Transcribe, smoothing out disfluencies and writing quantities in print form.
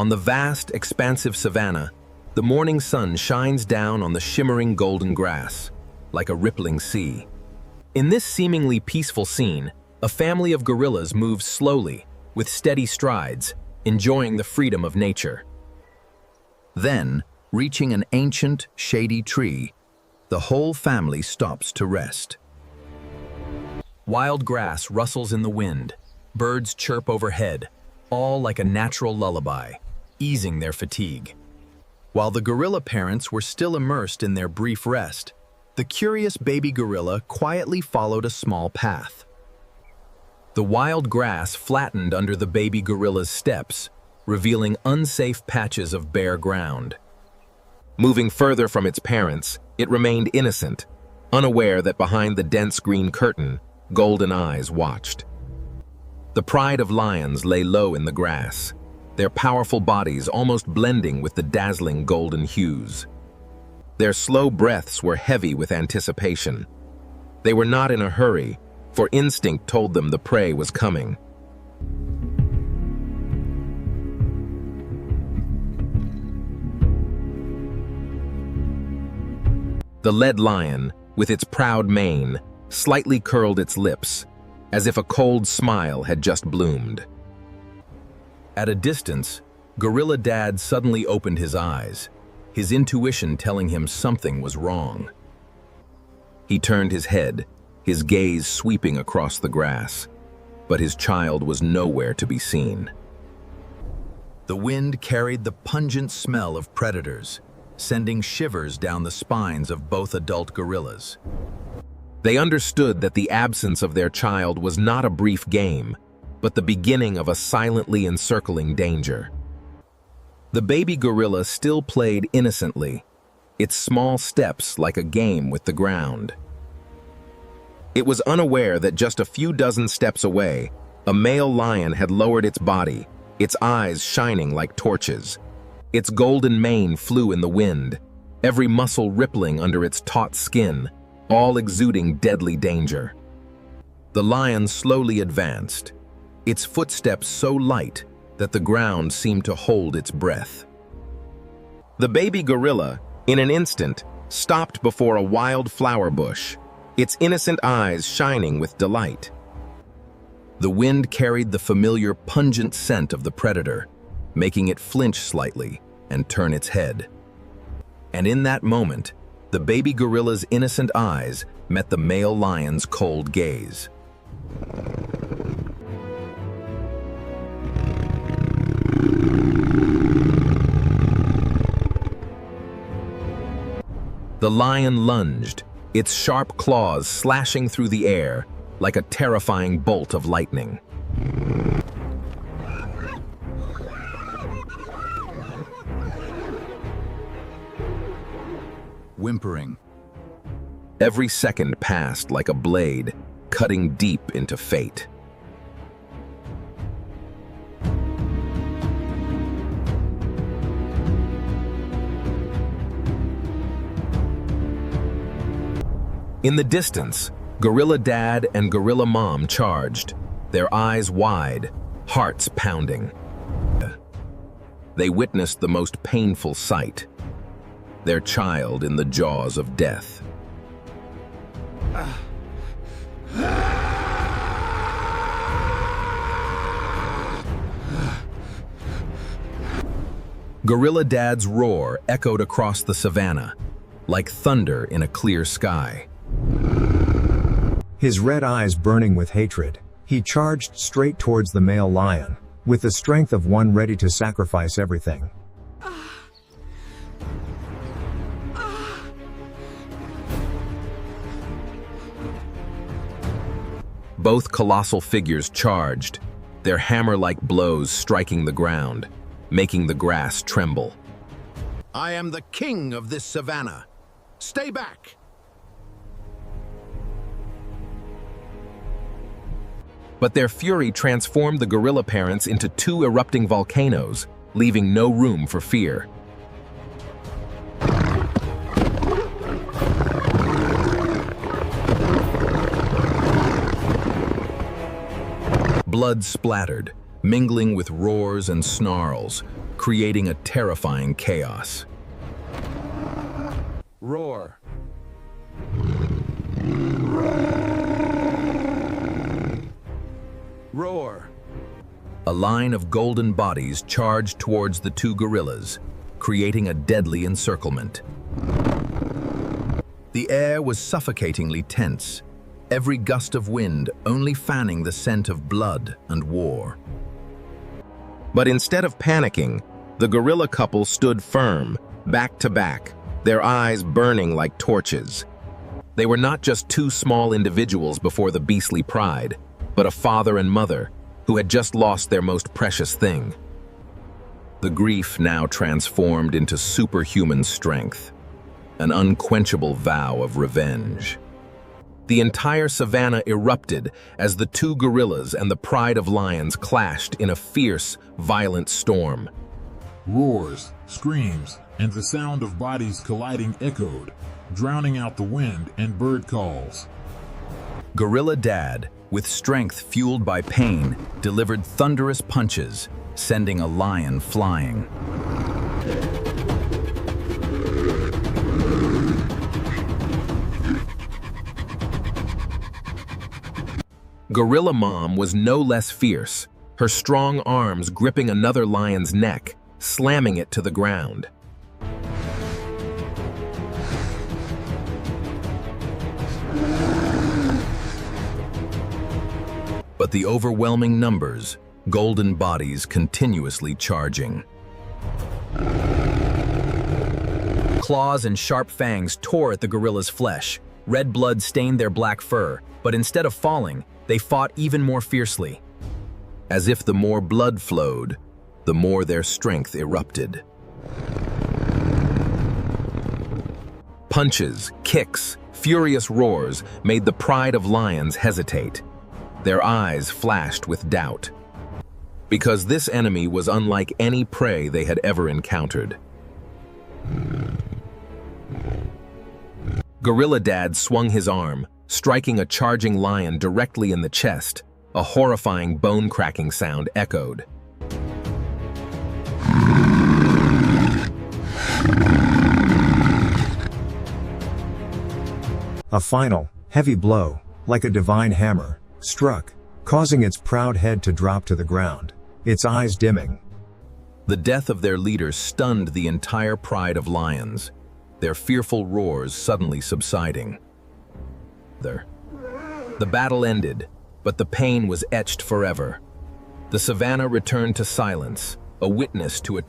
On the vast, expansive savanna, the morning sun shines down on the shimmering golden grass, like a rippling sea. In this seemingly peaceful scene, a family of gorillas moves slowly, with steady strides, enjoying the freedom of nature. Then, reaching an ancient, shady tree, the whole family stops to rest. Wild grass rustles in the wind, birds chirp overhead, all like a natural lullaby, easing their fatigue. While the gorilla parents were still immersed in their brief rest, the curious baby gorilla quietly followed a small path. The wild grass flattened under the baby gorilla's steps, revealing unsafe patches of bare ground. Moving further from its parents, it remained innocent, unaware that behind the dense green curtain, golden eyes watched. The pride of lions lay low in the grass, their powerful bodies almost blending with the dazzling golden hues. Their slow breaths were heavy with anticipation. They were not in a hurry, for instinct told them the prey was coming. The lead lion, with its proud mane, slightly curled its lips, as if a cold smile had just bloomed. At a distance, Gorilla Dad suddenly opened his eyes, his intuition telling him something was wrong. He turned his head, his gaze sweeping across the grass, but his child was nowhere to be seen. The wind carried the pungent smell of predators, sending shivers down the spines of both adult gorillas. They understood that the absence of their child was not a brief game, but the beginning of a silently encircling danger. The baby gorilla still played innocently, its small steps like a game with the ground. It was unaware that just a few dozen steps away, a male lion had lowered its body, its eyes shining like torches. Its golden mane flew in the wind, every muscle rippling under its taut skin, all exuding deadly danger. The lion slowly advanced, its footsteps so light that the ground seemed to hold its breath. The baby gorilla, in an instant, stopped before a wild flower bush, its innocent eyes shining with delight. The wind carried the familiar pungent scent of the predator, making it flinch slightly and turn its head. And in that moment, the baby gorilla's innocent eyes met the male lion's cold gaze. The lion lunged, its sharp claws slashing through the air like a terrifying bolt of lightning. Whimpering, every second passed like a blade, cutting deep into fate. In the distance, Gorilla Dad and Gorilla Mom charged, their eyes wide, hearts pounding. They witnessed the most painful sight, their child in the jaws of death. Gorilla Dad's roar echoed across the savanna, like thunder in a clear sky. His red eyes burning with hatred, he charged straight towards the male lion, with the strength of one ready to sacrifice everything. Both colossal figures charged, their hammer-like blows striking the ground, making the grass tremble. I am the king of this savanna. Stay back! But their fury transformed the gorilla parents into two erupting volcanoes, leaving no room for fear. Blood splattered, mingling with roars and snarls, creating a terrifying chaos. Roar. Roar. A line of golden bodies charged towards the two gorillas, creating a deadly encirclement. The air was suffocatingly tense, every gust of wind only fanning the scent of blood and war. But instead of panicking, the gorilla couple stood firm, back to back, their eyes burning like torches. They were not just two small individuals before the beastly pride, but a father and mother who had just lost their most precious thing. The grief now transformed into superhuman strength, an unquenchable vow of revenge. The entire savanna erupted as the two gorillas and the pride of lions clashed in a fierce, violent storm. Roars, screams, and the sound of bodies colliding echoed, drowning out the wind and bird calls. Gorilla Dad, with strength fueled by pain, delivered thunderous punches, sending a lion flying. Gorilla Mom was no less fierce, her strong arms gripping another lion's neck, slamming it to the ground. But the overwhelming numbers, golden bodies continuously charging. Claws and sharp fangs tore at the gorilla's flesh. Red blood stained their black fur, but instead of falling, they fought even more fiercely. As if the more blood flowed, the more their strength erupted. Punches, kicks, furious roars made the pride of lions hesitate. Their eyes flashed with doubt, because this enemy was unlike any prey they had ever encountered. Gorilla Dad swung his arm, striking a charging lion directly in the chest. A horrifying bone-cracking sound echoed. A final, heavy blow, like a divine hammer, struck, causing its proud head to drop to the ground, its eyes dimming. The death of their leader stunned the entire pride of lions, their fearful roars suddenly subsiding. The battle ended, but the pain was etched forever. The savanna returned to silence, a witness to a